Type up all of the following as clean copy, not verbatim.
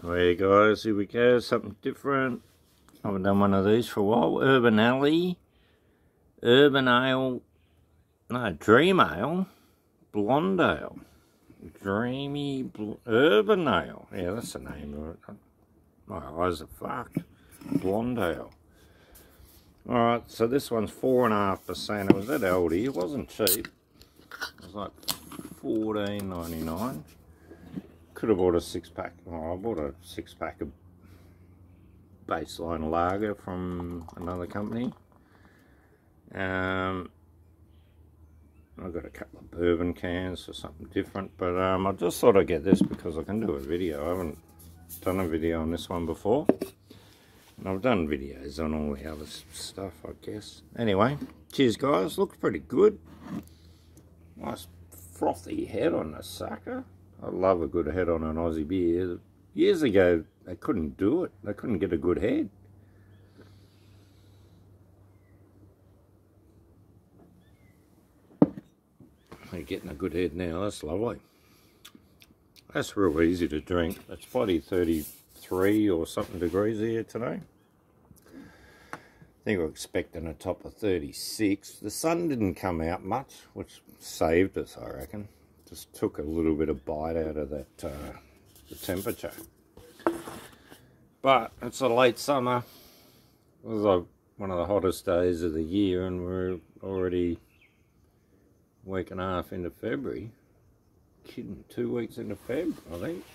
Alright guys, here we go, something different. I haven't done one of these for a while. Urban Ale, Urban Ale, no, Dream Ale, Blonde Ale, Urban Ale. Yeah, that's the name of it. My eyes are fucked. Blonde Ale. Alright, so this one's 4.5%. It was at Aldi, it wasn't cheap. It was like $14.99. Could have bought a 6-pack. Oh, I bought a 6-pack of Baseline Lager from another company. I've got a couple of bourbon cans for something different, but I just thought I'd get this because I can do a video. I haven't done a video on this one before, and I've done videos on all the other stuff, I guess. Anyway, cheers guys. Looks pretty good. Nice frothy head on the sucker. I love a good head on an Aussie beer. Years ago, they couldn't do it. They couldn't get a good head. They're getting a good head now. That's lovely. That's real easy to drink. It's bloody 33 or something degrees here today. I think we're expecting a top of 36. The sun didn't come out much, which saved us, I reckon. Just took a little bit of bite out of that the temperature. But it's a late summer. It was like one of the hottest days of the year, and we're already a week and a half into February. Kidding, 2 weeks into Feb, I think.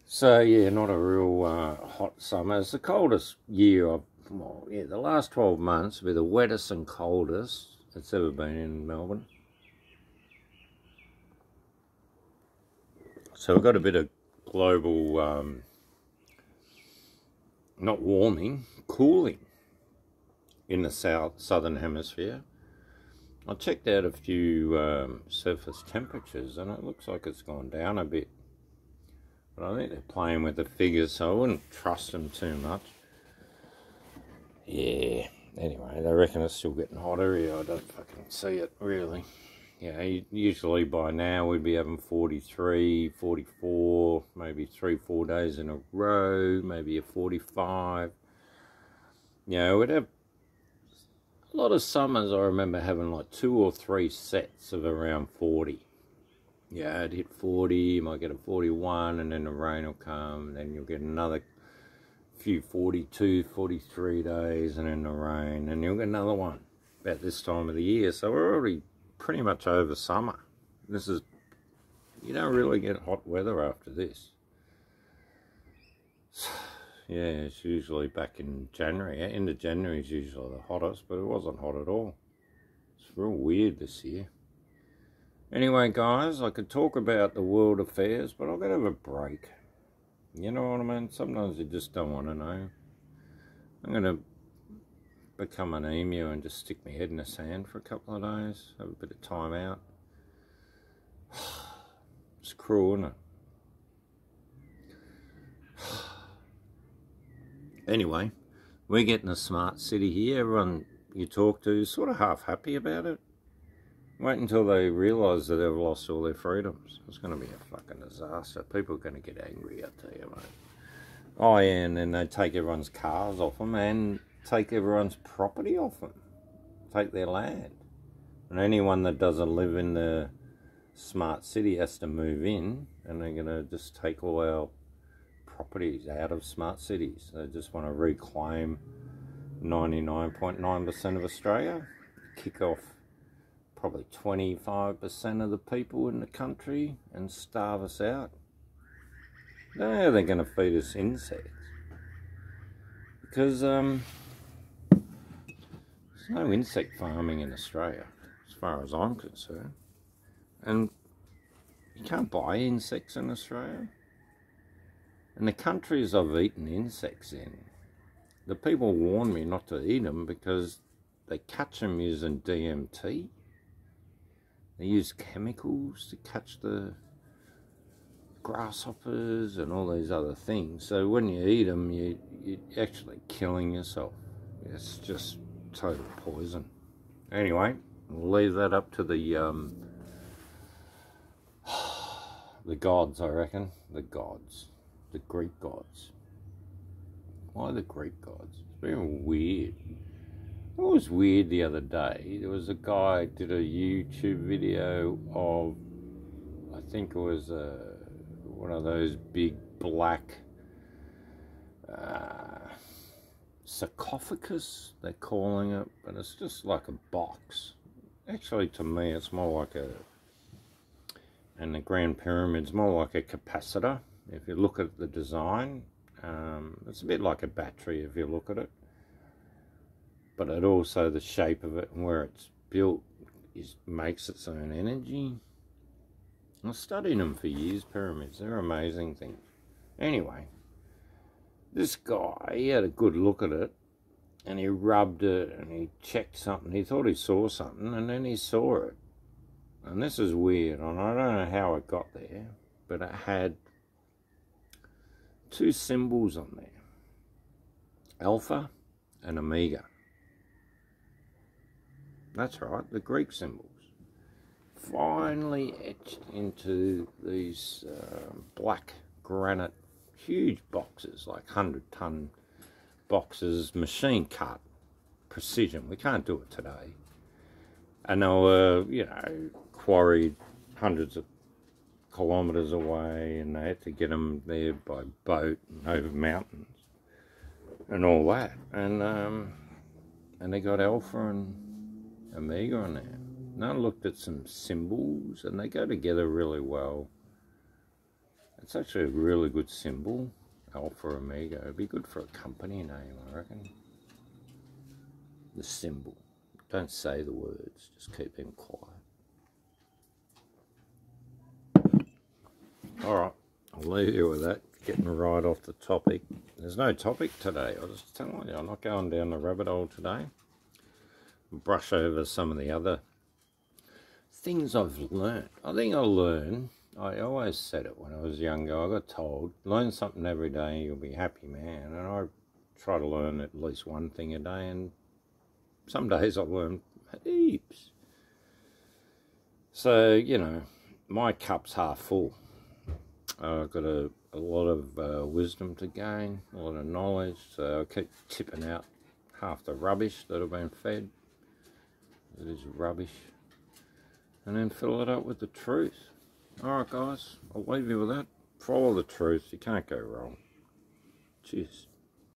So yeah, not a real hot summer. It's the coldest year well, yeah, the last 12 months will be the wettest and coldest it's ever been in Melbourne. So we've got a bit of global, not warming, cooling in the southern hemisphere. I checked out a few surface temperatures and it looks like it's gone down a bit. But I think they're playing with the figures, so I wouldn't trust them too much. Yeah, anyway, they reckon it's still getting hotter here. I don't fucking see it, really. Yeah, usually by now we'd be having 43, 44, maybe 3-4 days in a row, maybe a 45. You know, we'd have a lot of summers. I remember having like 2 or 3 sets of around 40. Yeah, I'd hit 40, you might get a 41, and then the rain will come, and then you'll get another few 42, 43 days, and then the rain, and you'll get another one about this time of the year. So we're already pretty much over summer. This is, you don't really get hot weather after this. Yeah, it's usually back in January. End of January is usually the hottest, but it wasn't hot at all. It's real weird this year. Anyway, guys, I could talk about the world affairs, but I've got to have a break. You know what I mean? Sometimes you just don't want to know. I'm going to become an emu and just stick my head in the sand for a couple of days, have a bit of time out. It's cruel, isn't it? Anyway, we're getting a smart city here. Everyone you talk to is sort of half happy about it. Wait until they realise that they've lost all their freedoms. It's going to be a fucking disaster. People are going to get angry, I tell you, mate. Oh yeah, and then they take everyone's cars off them and take everyone's property off them, take their land, and anyone that doesn't live in the smart city has to move in, and they're going to just take all our properties out of smart cities. They just want to reclaim 99.9% of Australia, kick off probably 25% of the people in the country and starve us out. I don't know how they're going to feed us insects, because there's no insect farming in Australia, as far as I'm concerned. And you can't buy insects in Australia. And the countries I've eaten insects in, the people warn me not to eat them because they catch them using DMT. They use chemicals to catch the grasshoppers and all these other things. So when you eat them, you're actually killing yourself. It's just total poison. Anyway, we'll leave that up to the gods, I reckon. The gods. the Greek gods. Why the Greek gods? It's very weird. It was weird the other day. There was a guy did a YouTube video of, I think it was one of those big black sarcophagus, they're calling it, but it's just like a box. Actually, to me, it's more like and the Grand Pyramid's more like a capacitor. If you look at the design, it's a bit like a battery if you look at it. But it also, the shape of it and where it's built makes its own energy. I've studied them for years, pyramids. They're amazing things. Anyway, this guy, he had a good look at it, and he rubbed it, and he checked something. He thought he saw something, and then he saw it. And this is weird, and I don't know how it got there, but it had two symbols on there. Alpha and Omega. That's right, the Greek symbols. Finely etched into these black granite, huge boxes, like 100-ton boxes, machine cut, precision. We can't do it today. And they were, you know, quarried hundreds of kilometres away, and they had to get them there by boat and over mountains and all that. And they got Alpha and Omega on there. And I looked at some symbols, and they go together really well. It's actually a really good symbol, Alpha Omega. It'd be good for a company name, I reckon. The symbol. Don't say the words, just keep them quiet. Alright, I'll leave you with that. Getting right off the topic. There's no topic today. I was just telling you, I'm not going down the rabbit hole today. Brush over some of the other things I've learned. I think I learned, I always said it when I was younger, I got told, learn something every day, you'll be happy, man. And I try to learn at least one thing a day, and some days I learn heaps. So, you know, my cup's half full. I've got a lot of wisdom to gain, a lot of knowledge, so I keep tipping out half the rubbish that I've been fed. It is rubbish. And then fill it up with the truth. Alright guys, I'll leave you with that. Follow the truth, you can't go wrong. Cheers.